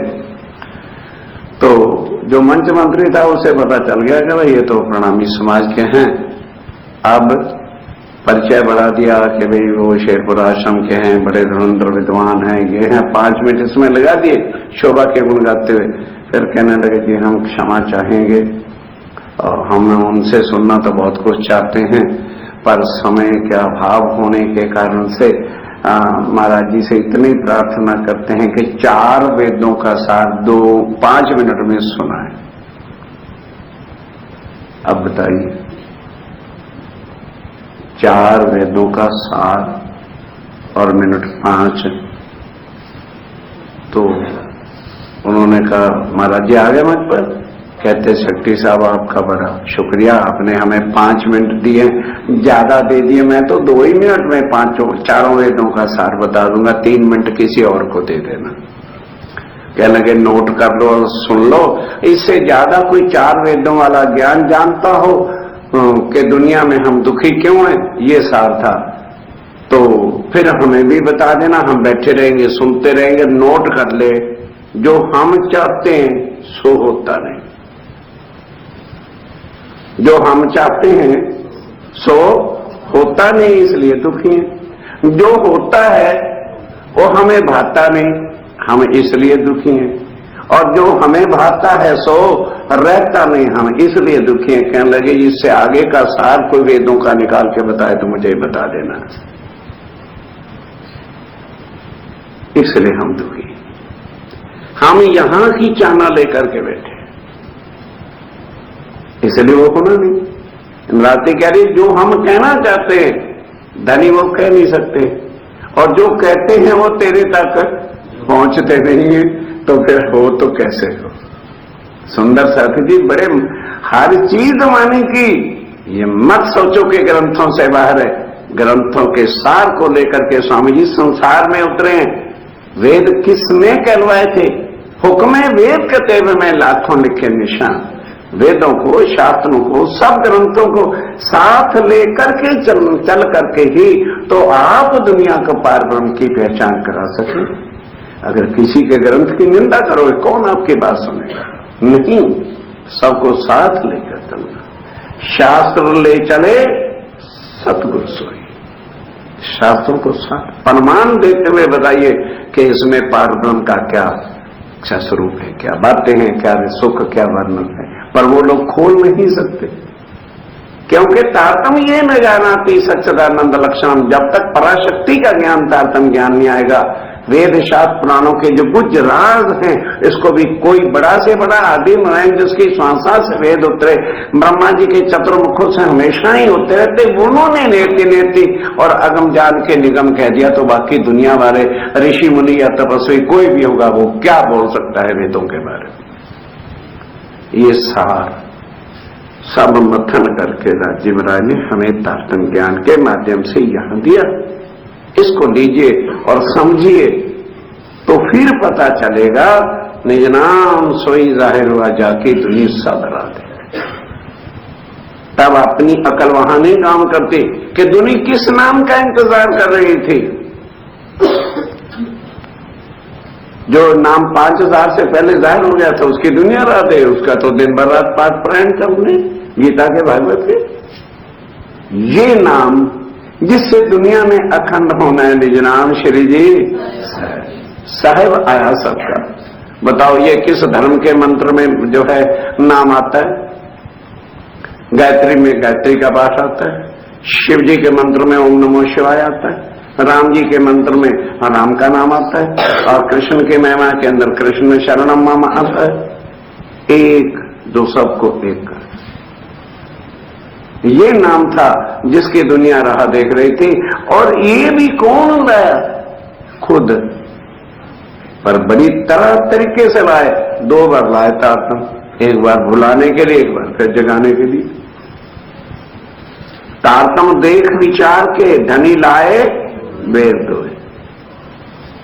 तो जो मंच मंत्री था उसे पता चल गया कि भाई ये तो प्रणामी समाज के हैं। अब परिचय बढ़ा दिया कि भाई वो शेरपुर आश्रम के हैं, बड़े धुरंधर विद्वान हैं, ये हैं। 5 मिनट इसमें लगा दिए शोभा के गुण गाते हुए, फिर कहने लगे कि हम क्षमा चाहेंगे और हम उनसे सुनना तो बहुत कुछ चाहते हैं, पर समय के अभाव होने के कारण से महाराज जी से इतनी प्रार्थना करते हैं कि 4 वेदों का सार 5 मिनट में सुनाएं। अब बताइए, 4 वेदों का सार और मिनट 5, तो उन्होंने कहा महाराज जी आ गए मंच पर। कहते शक्ति साहब आपका बड़ा शुक्रिया, आपने हमें 5 मिनट दिए, ज्यादा दे दिए, मैं तो 2 ही मिनट में 4 वेदों का सार बता दूंगा, 3 मिनट किसी और को दे देना। कहने लगे नोट कर लो और सुन लो, इससे ज्यादा कोई 4 वेदों वाला ज्ञान जानता हो कि दुनिया में हम दुखी क्यों हैं, ये सार था, तो फिर हमें भी बता देना, हम बैठे रहेंगे सुनते रहेंगे, नोट कर ले। जो हम चाहते हैं सो होता नहीं, जो हम चाहते हैं सो होता नहीं, इसलिए दुखी हैं। जो होता है वो हमें भाता नहीं, हम इसलिए दुखी हैं, और जो हमें भाता है सो रहता नहीं, हम इसलिए दुखी हैं। कहने लगे इससे आगे का सार कोई वेदों का निकाल के बताए तो मुझे बता देना, इसलिए हम दुखी। हम यहां की चाना लेकर के बैठे, इसलिए वो होना नहीं। रात्रि कह रही जो हम कहना चाहते हैं धनी वो कह नहीं सकते, और जो कहते हैं वो तेरे तक पहुंचते नहीं है, तो फिर हो तो कैसे हो। सुंदर साथी जी, बड़े हर चीज माने की ये मत सोचो कि ग्रंथों से बाहर है। ग्रंथों के सार को लेकर के स्वामी जी संसार में उतरे हैं। वेद किसने कहलवाए थे? हुक्म वेद कतेब में लाखों लिखे निशान। वेदों को, शास्त्रों को, सब ग्रंथों को साथ लेकर के चल करके ही तो आप दुनिया को पार ब्रह्म की पहचान करा सके। अगर किसी के ग्रंथ की निंदा करोगे कौन आपकी बात सुनेगा? नहीं, सबको साथ लेकर चलना। शास्त्र ले चले सतगुरु सोई। शास्त्रों को साथ प्रमाण देते हुए बताइए कि इसमें पार ब्रह्म का क्या अच्छा स्वरूप है, क्या बातें हैं, क्या सुख, क्या वर्णन है, पर वो लोग खोल नहीं सकते क्योंकि तारतम्य ये न जानाति सच्चिदानंद लक्षणम। जब तक पराशक्ति का ज्ञान, तारतम्य ज्ञान नहीं आएगा, वेद शास्त्र पुराणों के जो गुज राज हैं इसको भी कोई बड़ा से बड़ा आदिम नारायण जिसकी श्वासा से वेद उतरे, ब्रह्मा जी के चतुर्मुखों से हमेशा ही होते रहते, उन्होंने नेति नेति और अगम जान के निगम कह दिया तो बाकी दुनिया वाले ऋषि मुनि या तपस्वी कोई भी होगा वो क्या बोल सकता है वेदों के बारे में। ये सार सब मथन करके राज्य महाराज ने हमें तारतम्य ज्ञान के माध्यम से यहां दिया। इसको लीजिए और समझिए तो फिर पता चलेगा निज नाम सोई जाहिर हुआ जाके दुनिया सब डरा दे। तब अपनी अकल वहां नहीं काम करती कि दुनिया किस नाम का इंतजार कर रही थी। जो नाम 5000 से पहले जाहिर हो गया था उसकी दुनिया रात है, उसका तो दिन भर रात पाठ पारायण करने गीता के भागवत के। ये नाम जिससे दुनिया में अखंड होना है, निज नाम श्री जी साहेब आया सबका। बताओ ये किस धर्म के मंत्र में जो है नाम आता है? गायत्री में गायत्री का पाठ आता है, शिव जी के मंत्र में ओम नमो शिवाय आता है, राम जी के मंत्र में राम का नाम आता है, और कृष्ण के महिमा के अंदर कृष्ण शरणम मम आता है। एक जो सबको एक कर, ये नाम था जिसकी दुनिया राह देख रही थी। और ये भी कौन लाया? खुद, पर बड़ी तरह तरीके से लाए। 2 बार लाए तारतम, एक बार भुलाने के लिए, एक बार फिर जगाने के लिए। तारतम देख विचार के धनी लाए वेद दोए।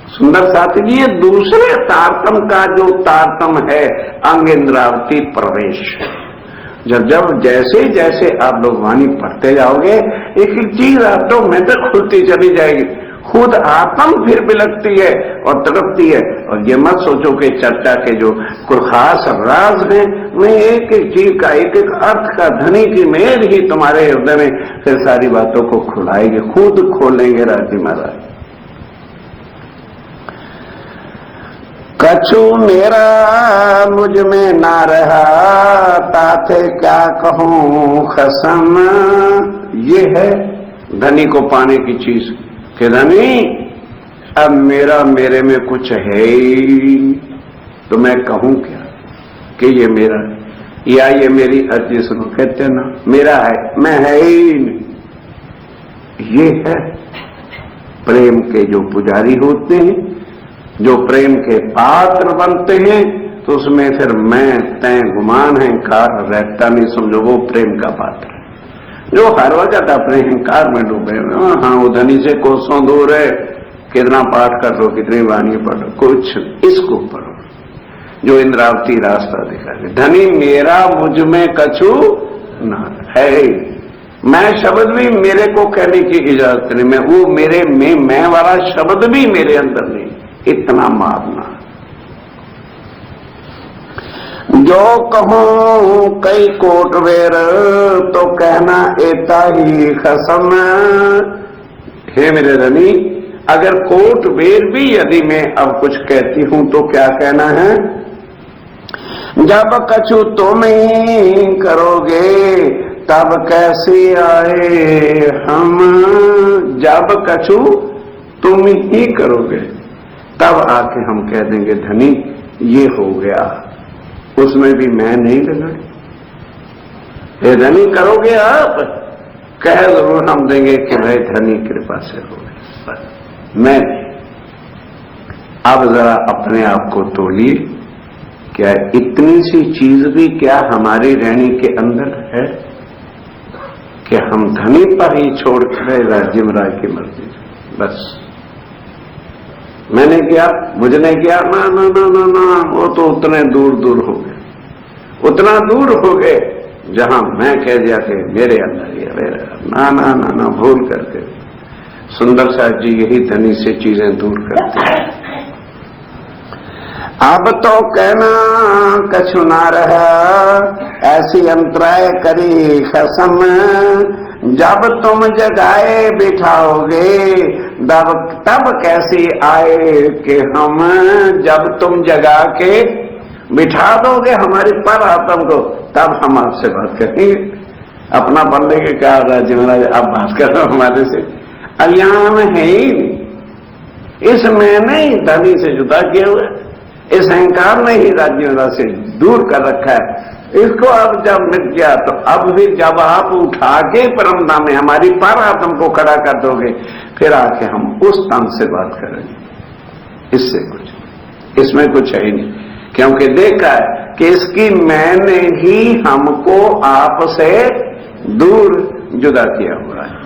सुंदर साथी जी, ये दूसरे तारतम का जो तारतम है अंग इंद्रावती प्रवेश। जब जैसे जैसे आप लोग वाणी पढ़ते जाओगे एक एक चीज आत्मा में तक खुलती चली जाएगी। खुद आत्म फिर बिलकती है और तड़पती है। और ये मत सोचो कि चर्चा के जो कोई खास राज है, मैं एक एक चीज का, एक एक अर्थ का धनी की मेल ही तुम्हारे हृदय में फिर सारी बातों को खुलाएगी, खुद खोलेंगे राजी महाराज। कछु मेरा मुझ में ना रहा, ताथे क्या कहूं खसम। ये है धनी को पाने की चीज कि धनी अब मेरा मेरे में कुछ है ही, तो मैं कहूं क्या कि ये मेरा है या ये मेरी अर्जी सुनो। कहते ना मेरा है, मैं है ही नहीं। ये है प्रेम के जो पुजारी होते हैं, जो प्रेम के पात्र बनते हैं, तो उसमें फिर मैं तय गुमान है कार रहता नहीं। समझो वो प्रेम का पात्र है जो हर वक्त अपने अहंकार में डूबे। हाँ, वो धनी से कोसों दूर है, कितना पाठ कर लो, कितनी वाणी पढ़ लो, कुछ इसको पढ़ो जो इंद्रावती रास्ता दिखा दे। धनी मेरा मुझ में कछु ना है। मैं शब्द भी मेरे को कहने की इजाजत नहीं, मैं वो मेरे में मैं वाला शब्द भी मेरे अंदर नहीं। इतना मारना। जो कहूं कई कोट वेर, तो कहना एता ही खसम। हे मेरे धनी, अगर कोट वेर भी यदि मैं अब कुछ कहती हूं तो क्या कहना है? जब कछु तुम ही करोगे तब कैसे आए हम। जब कछु तुम ही करोगे तब आके हम कह देंगे धनी ये हो गया, उसमें भी मैं नहीं लगाई। ये धनी करोगे आप, कह जरूर हम देंगे कि भाई धनी कृपा से हो गया, मैं नहीं। अब जरा अपने आप को तोलिए, क्या इतनी सी चीज भी क्या हमारी रहनी के अंदर है कि हम धनी पर ही छोड़ कर राज्य महाराज की मर्जी। बस मैंने किया, मुझने किया, ना ना ना ना ना, वो तो उतने दूर दूर हो गए, उतना दूर हो गए जहां मैं कह दिया कि मेरे अंदर ये मेरे, ना ना ना ना, भूल करके सुंदर साहब जी यही धनी से चीजें दूर करते हैं। अब तो कहना कछु ना रहा, ऐसी अंतराय करी कसम, जब तुम जगाए बिठाओगे तब कैसी आए कि हम, जब तुम जगा के बिठा दोगे हमारी पर आत्म को, तब हम आपसे बात करेंगे। अपना बनने के क्या राज्य महाराज आप बात कर रहे हो हमारे से, अब यहां में है ही नहीं। इस मैंने ही धनी से जुदा किए हुए, इस अहंकार ने ही राज्य महाराज से दूर कर रखा है। इसको अब जब मिट गया तो अब भी जब आप उठा के परमधाम में हमारी पर आत्म को खड़ा कर दोगे, फिर आके हम उस तन से बात करेंगे। इससे कुछ, इसमें कुछ है ही नहीं, क्योंकि देखा है कि इसकी मैंने ही हमको आपसे दूर जुदा किया हुआ है।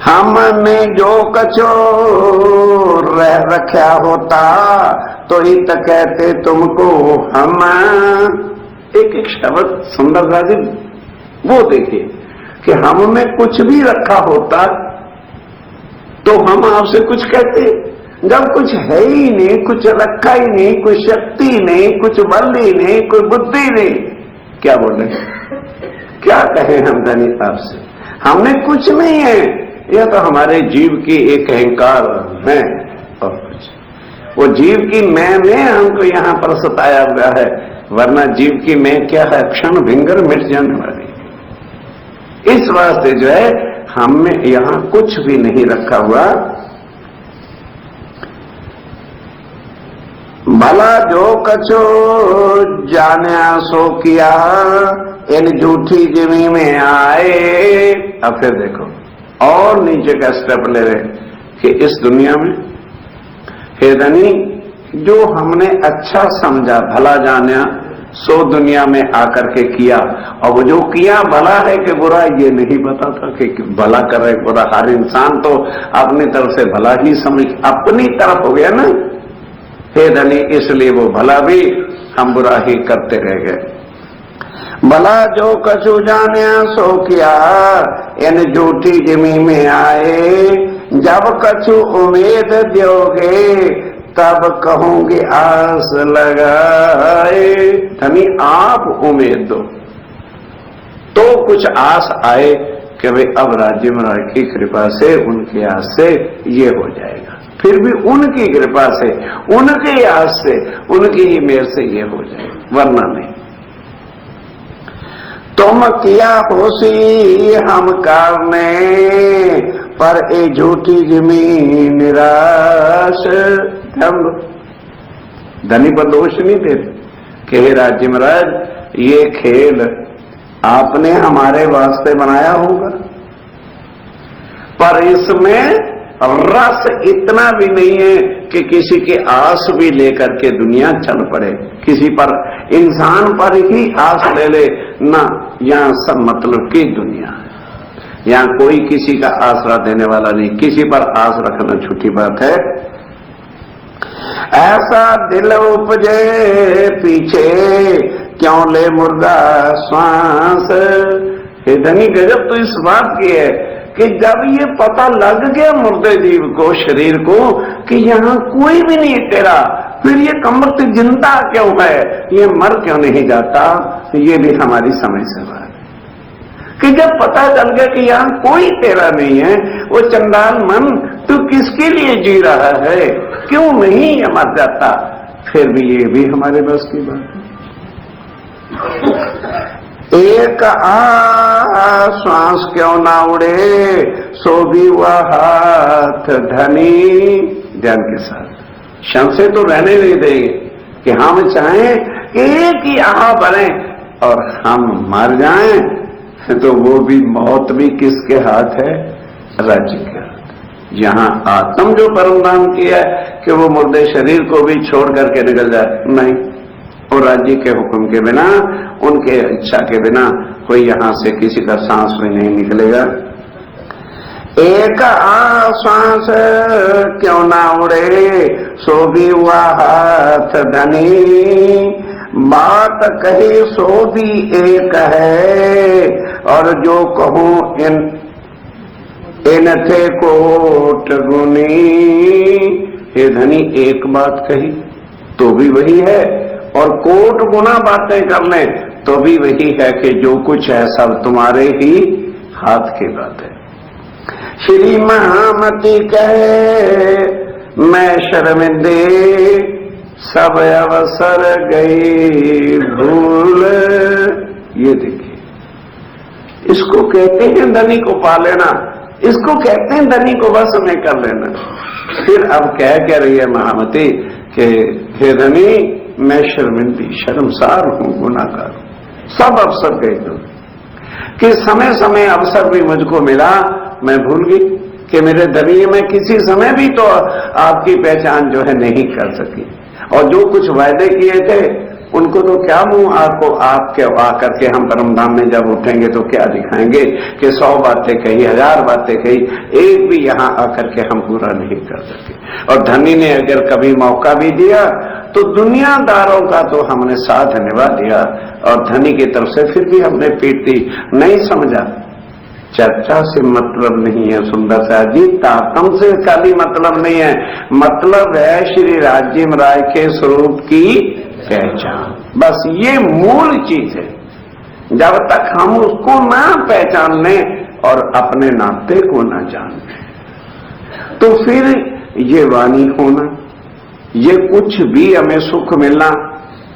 हमने जो कछो रह रखा होता तो ही तो कहते तुमको हम, एक एक शब्द सुंदर राजी वो देखिए कि हमने कुछ भी रखा होता तो हम आपसे कुछ कहते, जब कुछ है ही नहीं, कुछ रखा ही नहीं, कोई शक्ति नहीं, कुछ बल ही नहीं, कोई बुद्धि नहीं, क्या बोले, क्या कहें हम धनी आपसे, हमने कुछ नहीं है। यह तो हमारे जीव की एक अहंकार है और कुछ, वो जीव की मैं में हमको यहां पर सताया हुआ है, वरना जीव की मैं क्या है, क्षण भिंगर मिट जाने वाली। इस वास्ते जो है हमने यहां कुछ भी नहीं रखा हुआ। भला जो कछो जाने सो किया, इन झूठी जिमी में आए। अब फिर देखो और नीचे का स्टेप ले रहे कि इस दुनिया में हे धनी जो हमने अच्छा समझा, भला जाना, सो दुनिया में आकर के किया, और वो जो किया भला है कि बुरा ये नहीं पता था कि भला कर रहे बुरा। हर इंसान तो अपनी तरफ से भला ही समझ अपनी तरफ हो गया ना हे धनी, इसलिए वो भला भी हम बुरा ही करते रह गए। भला जो कछु जाने सो किया, इन झूठी जिमी में आए, जब कछु उम्मीद दोगे तब कहूंगी आस लगाए। धनी आप उम्मीद दो तो कुछ आस आए कि भाई अब राज्य महाराज की कृपा से, उनकी आस से ये हो जाएगा, फिर भी उनकी कृपा से, उनकी आस से, उनकी ही मेहर से ये हो जाएगा, वरना नहीं। तुम किया होशी हम कारने, पर ए झूठी जिमी निराश। हम धनी पर दोष नहीं देते कि हे राज्य महाराज ये खेल आपने हमारे वास्ते बनाया होगा, पर इसमें रस इतना भी नहीं है कि किसी की आस भी लेकर के दुनिया चल पड़े, किसी पर इंसान पर ही आस ले ले ना। यहाँ सब मतलब की दुनिया है, यहाँ कोई किसी का आसरा देने वाला नहीं, किसी पर आस रखना झूठी बात है। ऐसा दिल उपजे पीछे क्यों ले मुर्दा श्वास। हे धनी गजब तो इस बात की है कि जब ये पता लग गया मुर्दे जीव को, शरीर को, कि यहाँ कोई भी नहीं तेरा, फिर ये कमर से जिंदा क्यों है, ये मर क्यों नहीं जाता। ये भी हमारी समझ से बात कि जब पता चल गया कि यहाँ कोई तेरा नहीं है, वो चंडाल मन तू किसके लिए जी रहा है, क्यों नहीं ये मर जाता, फिर भी ये भी हमारे बस की बात है। एक श्वास क्यों ना उड़े, सो भी वह हाथ धनी। ध्यान के साथ क्षण से तो रहने नहीं देंगे कि हम चाहें एक ही आह बने और हम मर जाएं, तो वो भी मौत भी किसके हाथ है, राज्य के हाथ। जहां आत्म जो परमधाम किया है कि वो मुर्दे शरीर को भी छोड़ करके निकल जाए, नहीं, और राज्य के हुक्म के बिना, उनके इच्छा के बिना कोई यहां से किसी का सांस भी नहीं निकलेगा। एक आश्वास क्यों ना उड़े, सो भी हुआ हाथ धनी। बात कही सो भी एक है, और जो कहूं इन थे कोट गुनी। हे धनी, एक बात कही तो भी वही है, और कोट गुना बातें कर लें तो भी वही है कि जो कुछ है सब तुम्हारे ही हाथ की बात है। श्री महामती कहे मैं शर्मिंदे, सब अवसर गई भूल। ये देखिए, इसको कहते हैं धनी को पा लेना, इसको कहते हैं धनी को बस में कर लेना। फिर अब कह रही है महामती कि हे धनी, मैं शर्मिंदी, शर्मसार हूं, गुनाहगार हूं, सब अवसर गए तुम। कि समय समय अवसर भी मुझको मिला, मैं भूल गई कि मेरे धनी में किसी समय भी तो आपकी पहचान जो है नहीं कर सकी। और जो कुछ वायदे किए थे उनको तो क्या मुंह आपको आपके आकर के हम परमधाम में जब उठेंगे तो क्या दिखाएंगे कि 100 बातें कही, 1000 बातें कही, एक भी यहां आकर के हम पूरा नहीं कर सके। और धनी ने अगर कभी मौका भी दिया तो दुनियादारों का तो हमने साथ निभा दिया, और धनी की तरफ से फिर भी हमने पीट दी, नहीं समझा। चर्चा से मतलब नहीं है सुंदर सा जी, तातम से खाली मतलब नहीं है, मतलब है श्री राज्य राय के स्वरूप की पहचान। बस ये मूल चीज है। जब तक हम उसको ना पहचान लें और अपने नाते को ना जान लें तो फिर ये वाणी होना, ये कुछ भी हमें सुख मिलना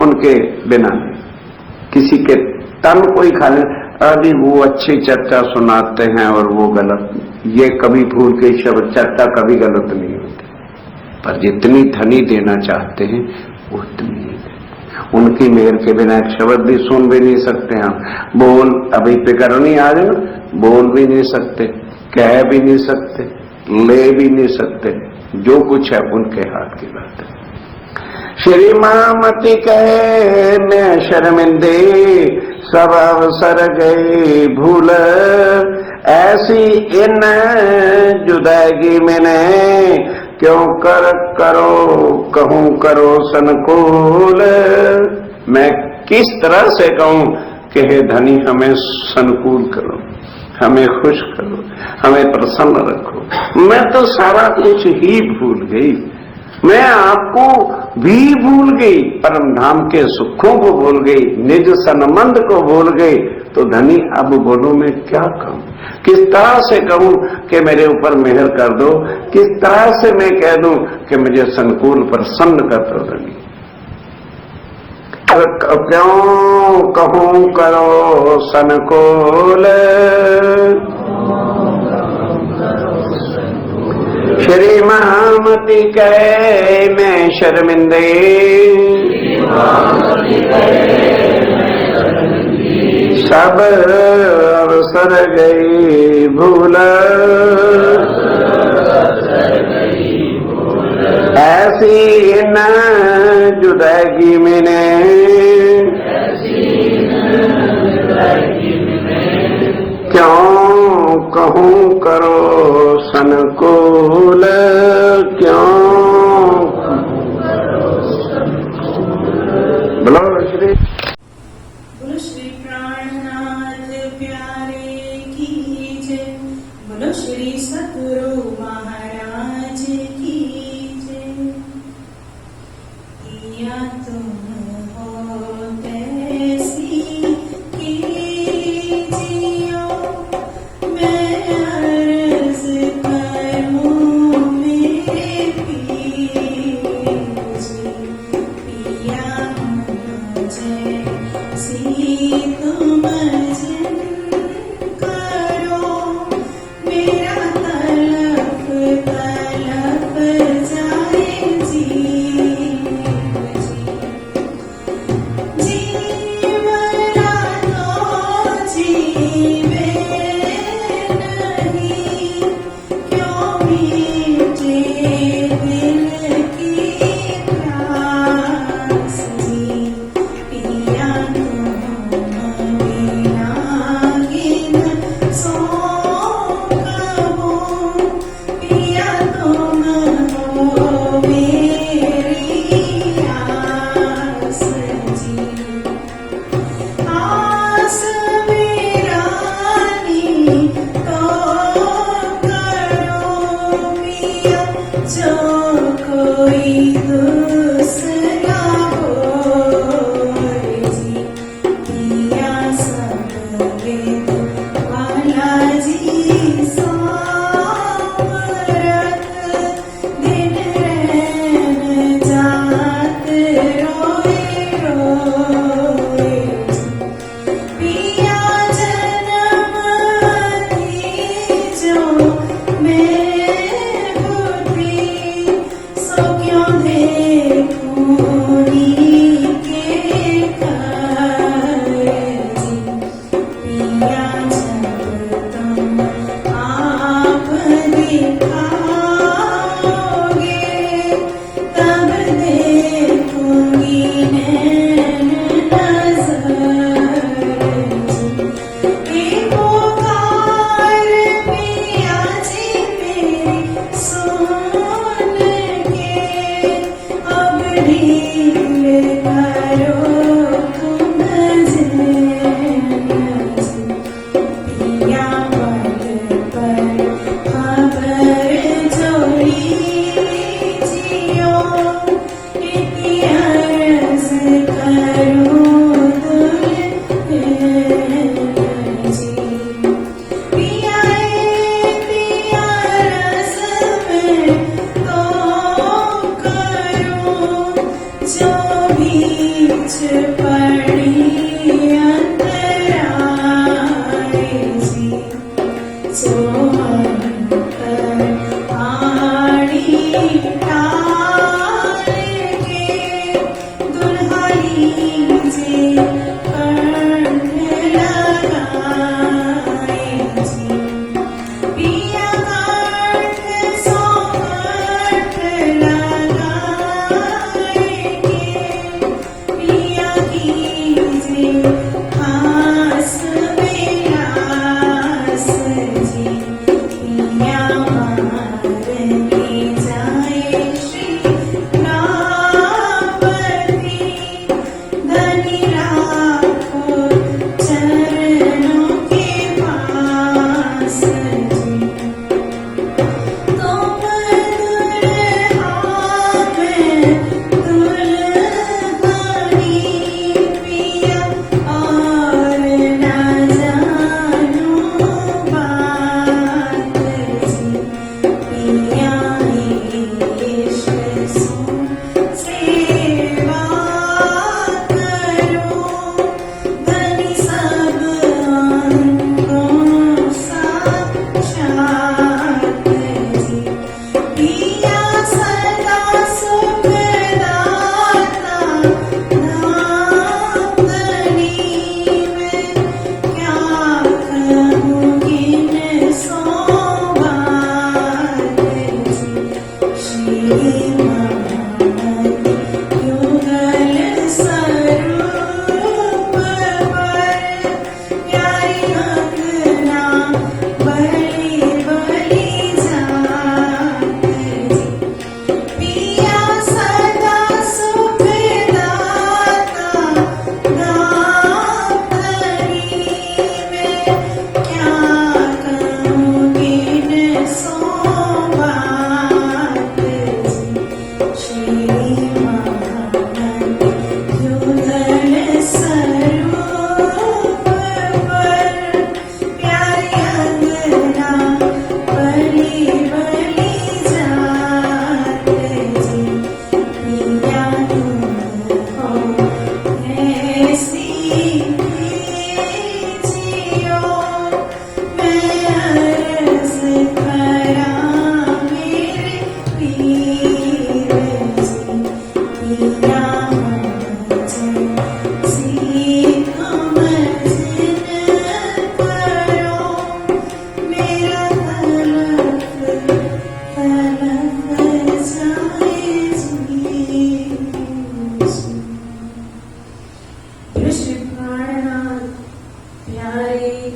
उनके बिना नहीं। किसी के तन कोई खाली अभी वो अच्छी चर्चा सुनाते हैं और वो गलत, ये कभी भूल के शब्द चर्चा कभी गलत नहीं होती, पर जितनी धनी देना चाहते हैं उतनी नहीं देते। उनकी मेहर के बिना एक शब्द भी सुन भी नहीं सकते हम। बोल अभी फिक्र नहीं आ रहे, बोल भी नहीं सकते, कह भी नहीं सकते, ले भी नहीं सकते, जो कुछ है उनके हाथ की बात है। श्री महामती कहे मैं शर्मिंदे, सब अवसर गई भूल। ऐसी इन जुदागी मैंने, क्यों करो कहूं करो सनकुल। मैं किस तरह से कहूं कि हे धनी हमें सनकुल करो, हमें खुश करो, हमें प्रसन्न रखो। मैं तो सारा कुछ ही भूल गई, मैं आपको भी भूल गई, परम धाम के सुखों को भूल गई, निज संबंध को भूल गई। तो धनी अब बोलो मैं क्या कहूं, किस तरह से कहूं कि मेरे ऊपर मेहर कर दो, किस तरह से मैं कह दूं कि मुझे संकुल प्रसन्न कर दो धनी। क्यों कहूं करो सनकुल। श्री महामती कहे मैं शर्मिंदे, सब अवसर गई भूल। ऐसी न जुदागी मैंने, क्यों कहूं करो सनकुल। क्यों बोलो श्री बोलो श्री प्राणनाथ प्यारे की जय, बोलो श्री सतगुरु महाराज की जय। किया तुम हो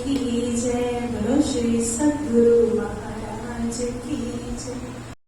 की जय, बोलो श्री सद्गुरु महाराज की जय।